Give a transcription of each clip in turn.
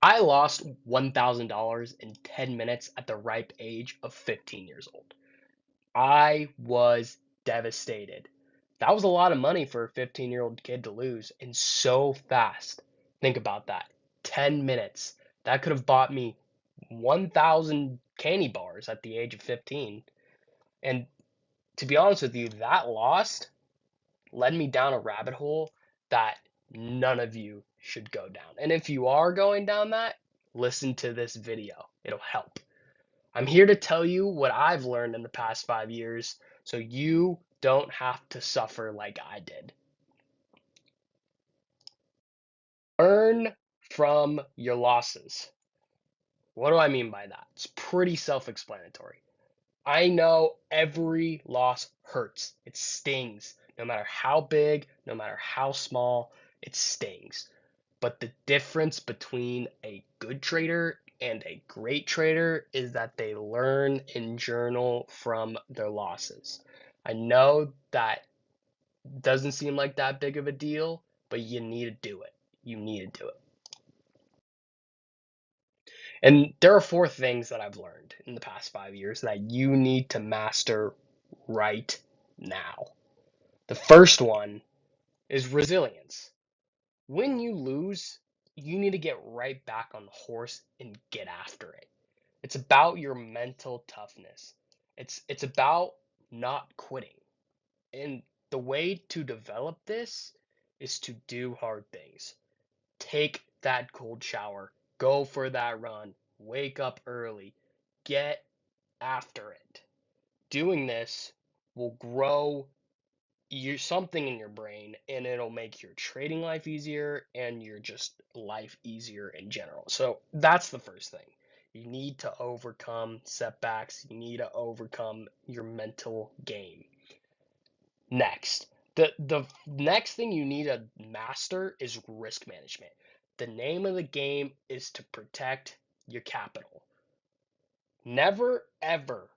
I lost $1,000 in 10 minutes at the ripe age of 15 years old. I was devastated. That was a lot of money for a 15-year-old kid to lose and so fast. Think about that. 10 minutes. That could have bought me 1,000 candy bars at the age of 15. And to be honest with you, that loss led me down a rabbit hole that none of you should go down. And if you are going down that, listen to this video. It'll help. I'm here to tell you what I've learned in the past 5 years so you don't have to suffer like I did. Learn from your losses. What do I mean by that? It's pretty self explanatory. I know every loss hurts. It stings. No matter how big, no matter how small, it stings. But the difference between a good trader and a great trader is that they learn and journal from their losses. I know that doesn't seem like that big of a deal, but you need to do it. You need to do it. And there are four things that I've learned in the past 5 years that you need to master right now. The first one is resilience. When you lose, you need to get right back on the horse and get after it. It's about your mental toughness. It's about not quitting. And the way to develop this is to do hard things. Take that cold shower, go for that run, wake up early, get after it. Doing this will grow you something in your brain and it'll make your trading life easier and your just life easier in general. So that's the first thing. You need to overcome setbacks. You need to overcome your mental game. Next, the next thing you need to master is risk management. The name of the game is to protect your capital. Never ever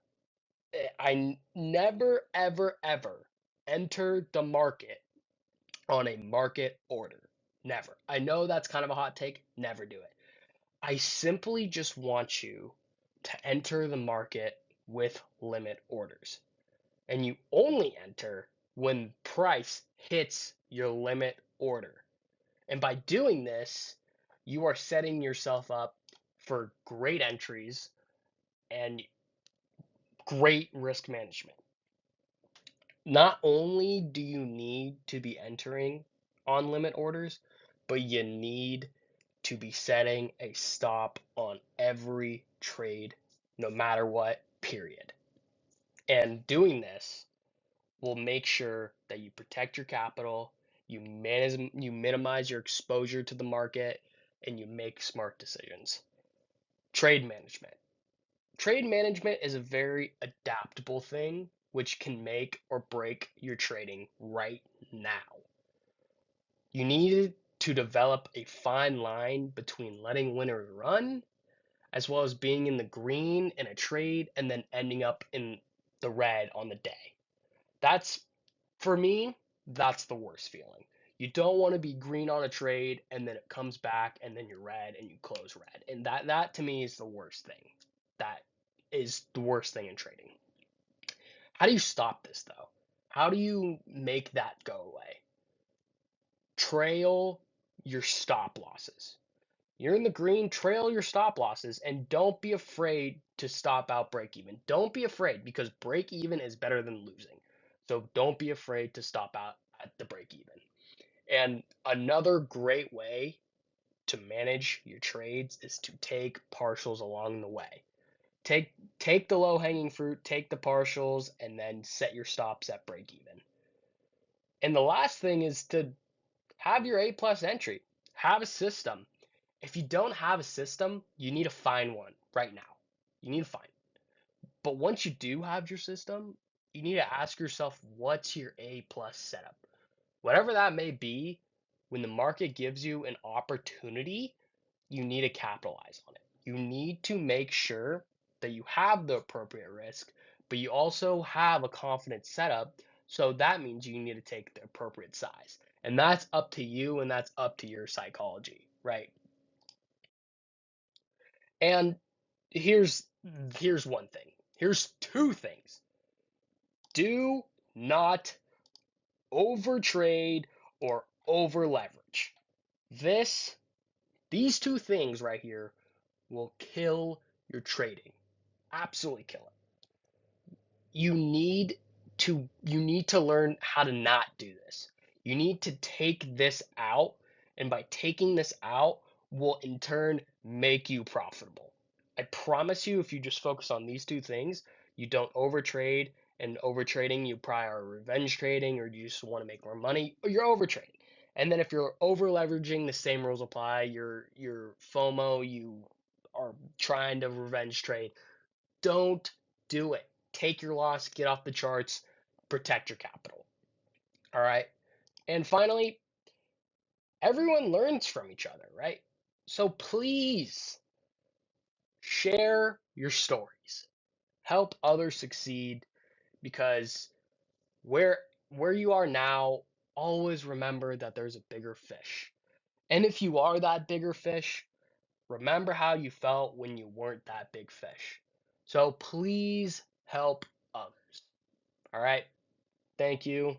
I never ever ever enter the market on a market order. Never. I know that's kind of a hot take. Never do it. I simply just want you to enter the market with limit orders. And you only enter when price hits your limit order. And by doing this, you are setting yourself up for great entries and great risk management. Not only do you need to be entering on limit orders, but you need to be setting a stop on every trade, no matter what, period. And doing this will make sure that you protect your capital, you minimize your exposure to the market, and you make smart decisions. Trade management. Trade management is a very adaptable thing which can make or break your trading right now. You need to develop a fine line between letting winners run as well as being in the green in a trade and then ending up in the red on the day. That's For me, that's the worst feeling. You don't want to be green on a trade and then it comes back and then you're red and you close red. And that to me is the worst thing. That is the worst thing in trading. How do you stop this though? How do you make that go away? Trail your stop losses. You're in the green, trail your stop losses and don't be afraid to stop out break even. Don't be afraid because break even is better than losing. So don't be afraid to stop out at the break even. And another great way to manage your trades is to take partials along the way. Take take the low hanging fruit, take the partials, and then set your stops at break even. And the last thing is to have your A plus entry. Have a system. If you don't have a system, you need to find one right now. You need to find. But once you do have your system, you need to ask yourself what's your A plus setup. Whatever that may be, when the market gives you an opportunity, you need to capitalize on it. You need to make sure that you have the appropriate risk, but you also have a confident setup. So that means you need to take the appropriate size. And that's up to you and that's up to your psychology, right? And here's here's one thing. Here's two things. Do not overtrade or over leverage. This these two things right here will kill your trading. Absolutely kill it. You need to learn how to not do this. You need to take this out, and by taking this out will in turn make you profitable. I promise you, if you just focus on these two things, you don't overtrade, and overtrading you probably are revenge trading or you just want to make more money, or you're overtrading. And then if you're over leveraging, the same rules apply. You're FOMO, you are trying to revenge trade. Don't do it. Take your loss, get off the charts, protect your capital. All right. And finally, everyone learns from each other, right? So please share your stories. Help others succeed because where where you are now, always remember that there's a bigger fish. And if you are that bigger fish, remember how you felt when you weren't that big fish. So please help others. All right. Thank you.